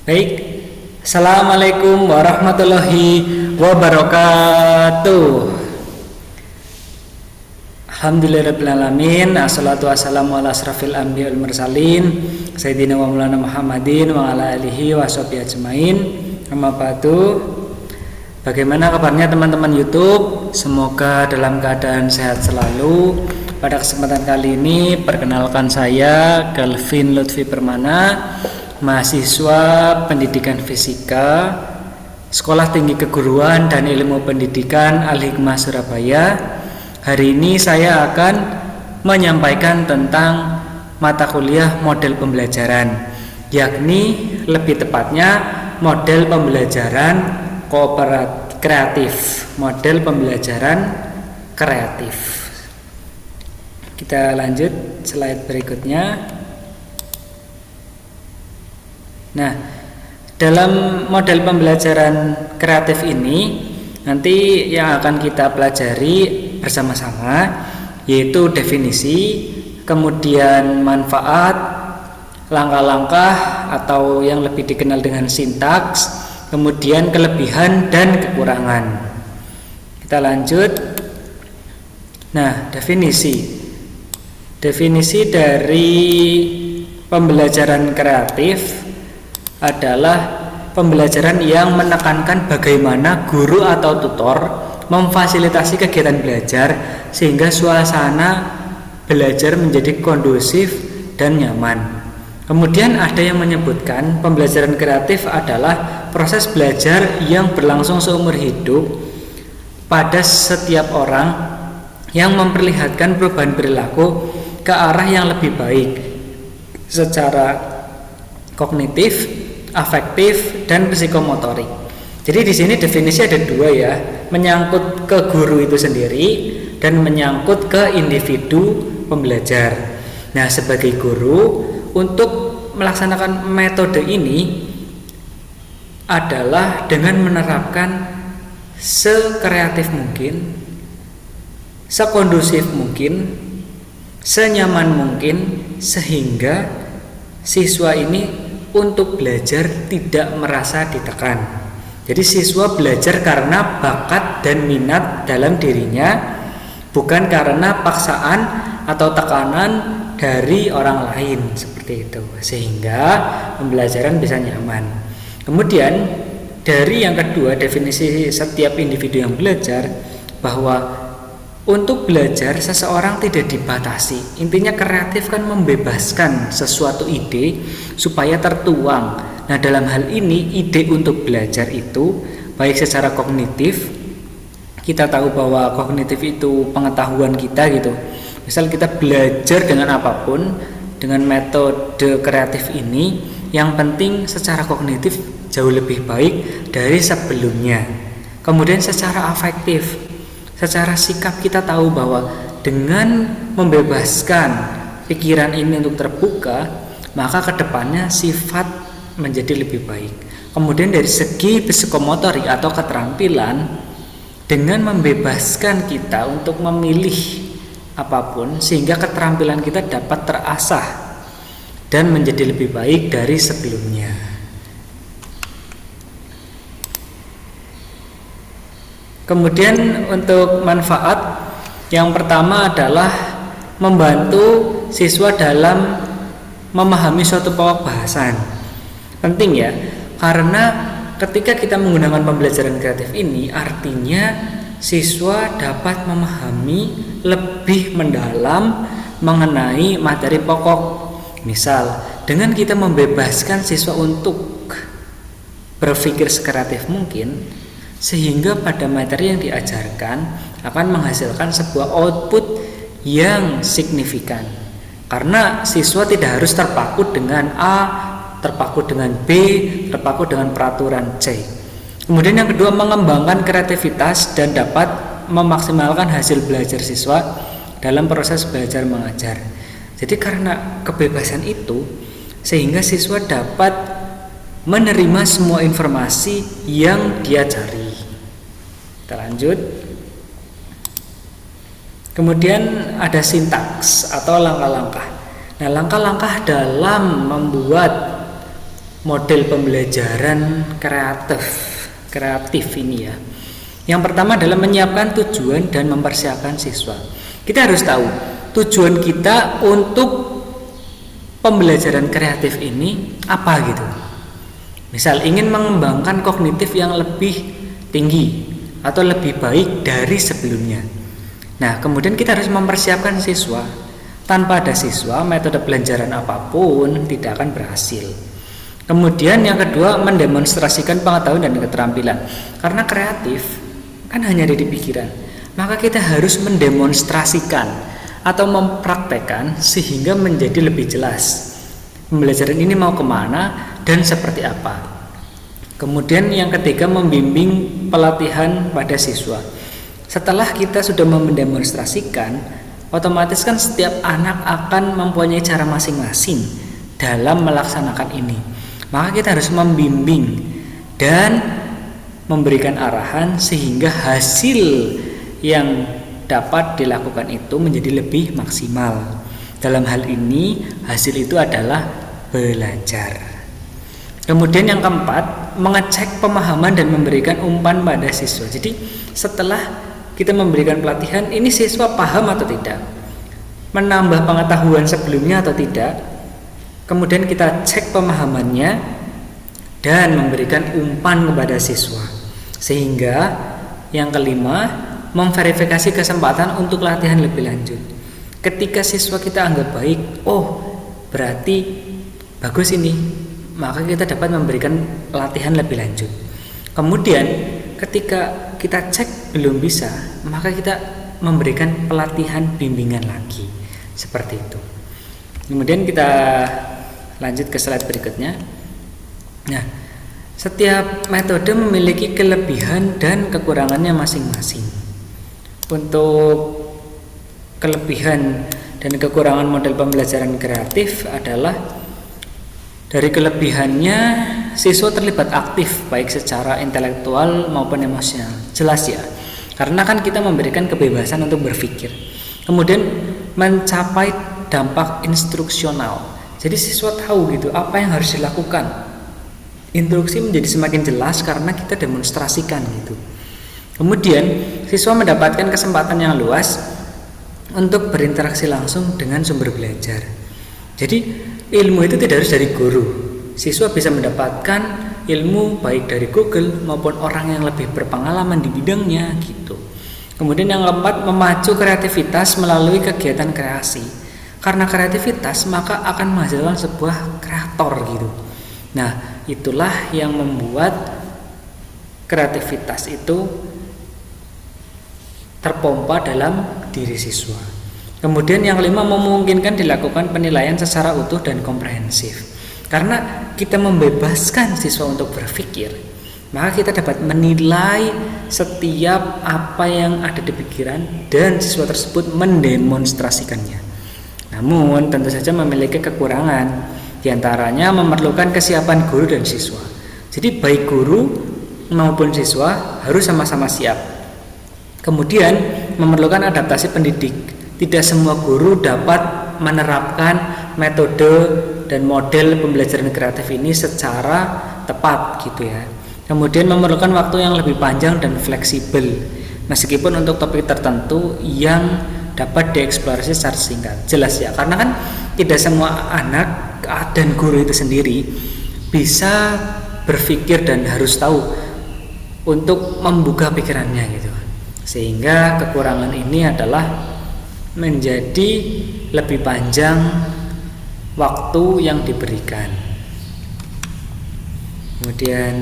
Baik, Assalamualaikum warahmatullahi wabarakatuh. Alhamdulillahirrabbilalamin. Assalatu wassalamu ala asrafil anbiya wal mursalin Sayyidina wa maulana Muhammadin wa ala alihi wa sahbihi ajmain. Amma ba'du. Bagaimana kabarnya teman-teman YouTube? Semoga dalam keadaan sehat selalu. Pada kesempatan kali ini perkenalkan saya Kelvin Lutfi Permana, mahasiswa Pendidikan Fisika Sekolah Tinggi Keguruan dan Ilmu Pendidikan Al-Hikmah Surabaya. Hari ini saya akan menyampaikan tentang mata kuliah model pembelajaran, yakni lebih tepatnya model pembelajaran kreatif, model pembelajaran kreatif. Kita lanjut slide berikutnya. Nah, dalam model pembelajaran kreatif ini nanti yang akan kita pelajari bersama-sama yaitu definisi, kemudian manfaat, langkah-langkah atau yang lebih dikenal dengan sintaks, kemudian kelebihan dan kekurangan. Kita lanjut. Nah, definisi dari pembelajaran kreatif adalah pembelajaran yang menekankan bagaimana guru atau tutor memfasilitasi kegiatan belajar sehingga suasana belajar menjadi kondusif dan nyaman. Kemudian ada yang menyebutkan pembelajaran kreatif adalah proses belajar yang berlangsung seumur hidup pada setiap orang yang memperlihatkan perubahan perilaku ke arah yang lebih baik secara kognitif, afektif, dan psikomotorik. Jadi di sini definisi ada dua ya, menyangkut ke guru itu sendiri dan menyangkut ke individu pembelajar. Nah, sebagai guru untuk melaksanakan metode ini adalah dengan menerapkan sekreatif mungkin, sekondusif mungkin, senyaman mungkin sehingga siswa ini untuk belajar tidak merasa ditekan. Jadi siswa belajar karena bakat dan minat dalam dirinya, bukan karena paksaan atau tekanan dari orang lain, seperti itu, sehingga pembelajaran bisa nyaman. Kemudian dari yang kedua, definisi setiap individu yang belajar, bahwa untuk belajar seseorang tidak dibatasi. Intinya kreatif kan membebaskan sesuatu ide supaya tertuang. Nah, dalam hal ini ide untuk belajar itu baik secara kognitif, kita tahu bahwa kognitif itu pengetahuan kita gitu. Misal kita belajar dengan apapun, dengan metode kreatif ini, yang penting secara kognitif jauh lebih baik dari sebelumnya. Kemudian secara afektif, secara sikap kita tahu bahwa dengan membebaskan pikiran ini untuk terbuka, maka kedepannya sifat menjadi lebih baik. Kemudian dari segi psikomotorik atau keterampilan, dengan membebaskan kita untuk memilih apapun sehingga keterampilan kita dapat terasah dan menjadi lebih baik dari sebelumnya. Kemudian untuk manfaat, yang pertama adalah membantu siswa dalam memahami suatu pokok bahasan. Penting ya, karena ketika kita menggunakan pembelajaran kreatif ini, artinya siswa dapat memahami lebih mendalam mengenai materi pokok. Misal, dengan kita membebaskan siswa untuk berpikir sekreatif mungkin, sehingga pada materi yang diajarkan akan menghasilkan sebuah output yang signifikan. Karena siswa tidak harus terpaku dengan A, terpaku dengan B, terpaku dengan peraturan C. Kemudian yang kedua, mengembangkan kreativitas dan dapat memaksimalkan hasil belajar siswa dalam proses belajar mengajar. Jadi karena kebebasan itu, sehingga siswa dapat menerima semua informasi yang dia cari. Kita lanjut. Kemudian ada sintaks atau langkah-langkah. Nah, langkah-langkah dalam membuat model pembelajaran kreatif ini ya. Yang pertama adalah menyiapkan tujuan dan mempersiapkan siswa. Kita harus tahu tujuan kita untuk pembelajaran kreatif ini apa gitu. Misal ingin mengembangkan kognitif yang lebih tinggi atau lebih baik dari sebelumnya. Nah, kemudian kita harus mempersiapkan siswa. Tanpa ada siswa, metode pembelajaran apapun tidak akan berhasil. Kemudian yang kedua, mendemonstrasikan pengetahuan dan keterampilan. Karena kreatif kan hanya ada di pikiran, maka kita harus mendemonstrasikan atau mempraktekkan sehingga menjadi lebih jelas pembelajaran ini mau kemana dan seperti apa. Kemudian yang ketiga, membimbing pelatihan pada siswa. Setelah kita sudah mendemonstrasikan, otomatis kan setiap anak akan mempunyai cara masing-masing dalam melaksanakan ini. Maka kita harus membimbing dan memberikan arahan sehingga hasil yang dapat dilakukan itu menjadi lebih maksimal. Dalam hal ini hasil itu adalah belajar. Kemudian yang keempat, mengecek pemahaman dan memberikan umpan pada siswa. Jadi setelah kita memberikan pelatihan, ini siswa paham atau tidak, menambah pengetahuan sebelumnya atau tidak. Kemudian kita cek pemahamannya dan memberikan umpan kepada siswa. Sehingga yang kelima, memverifikasi kesempatan untuk latihan lebih lanjut. Ketika siswa kita anggap baik, oh berarti bagus ini, maka kita dapat memberikan latihan lebih lanjut. Kemudian ketika kita cek belum bisa, maka kita memberikan pelatihan bimbingan lagi. Seperti itu. Kemudian kita lanjut ke slide berikutnya. Nah, setiap metode memiliki kelebihan dan kekurangannya masing-masing. Untuk kelebihan dan kekurangan model pembelajaran kreatif adalah dari kelebihannya, siswa terlibat aktif baik secara intelektual maupun emosional. Jelas ya, karena kan kita memberikan kebebasan untuk berpikir. Kemudian mencapai dampak instruksional. Jadi siswa tahu gitu apa yang harus dilakukan. Instruksi menjadi semakin jelas karena kita demonstrasikan gitu. Kemudian siswa mendapatkan kesempatan yang luas untuk berinteraksi langsung dengan sumber belajar. Jadi ilmu itu tidak harus dari guru. Siswa bisa mendapatkan ilmu baik dari Google maupun orang yang lebih berpengalaman di bidangnya gitu. Kemudian yang keempat, memacu kreativitas melalui kegiatan kreasi. Karena kreativitas maka akan menghasilkan sebuah kreator gitu. Nah, itulah yang membuat kreativitas itu terpompa dalam diri siswa. Kemudian yang kelima, memungkinkan dilakukan penilaian secara utuh dan komprehensif. Karena kita membebaskan siswa untuk berpikir, maka kita dapat menilai setiap apa yang ada di pikiran dan siswa tersebut mendemonstrasikannya. Namun tentu saja memiliki kekurangan, diantaranya memerlukan kesiapan guru dan siswa. Jadi baik guru maupun siswa harus sama-sama siap. Kemudian memerlukan adaptasi pendidik. Tidak semua guru dapat menerapkan metode dan model pembelajaran kreatif ini secara tepat gitu ya. Kemudian memerlukan waktu yang lebih panjang dan fleksibel, meskipun untuk topik tertentu yang dapat dieksplorasi secara singkat. Jelas ya, karena kan tidak semua anak dan guru itu sendiri bisa berpikir dan harus tahu untuk membuka pikirannya gitu. Sehingga kekurangan ini adalah menjadi lebih panjang waktu yang diberikan. Kemudian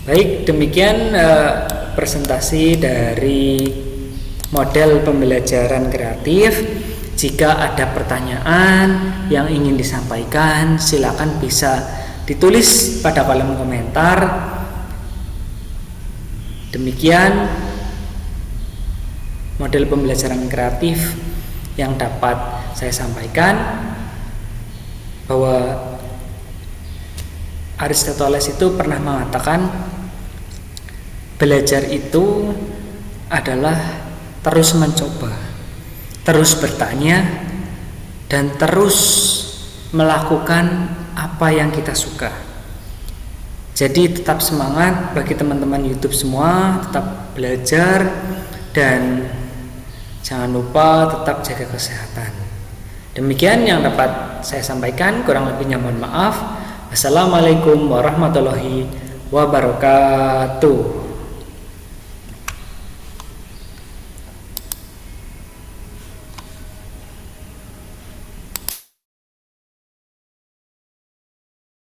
baik, demikian presentasi dari model pembelajaran kreatif. Jika ada pertanyaan yang ingin disampaikan, silakan bisa ditulis pada kolom komentar. Demikian model pembelajaran kreatif yang dapat saya sampaikan, bahwa Aristoteles itu pernah mengatakan belajar itu adalah terus mencoba, terus bertanya, dan terus melakukan apa yang kita suka. Jadi tetap semangat bagi teman-teman YouTube semua, tetap belajar dan jangan lupa tetap jaga kesehatan. Demikian yang dapat saya sampaikan, kurang lebihnya mohon maaf. Wassalamualaikum warahmatullahi wabarakatuh.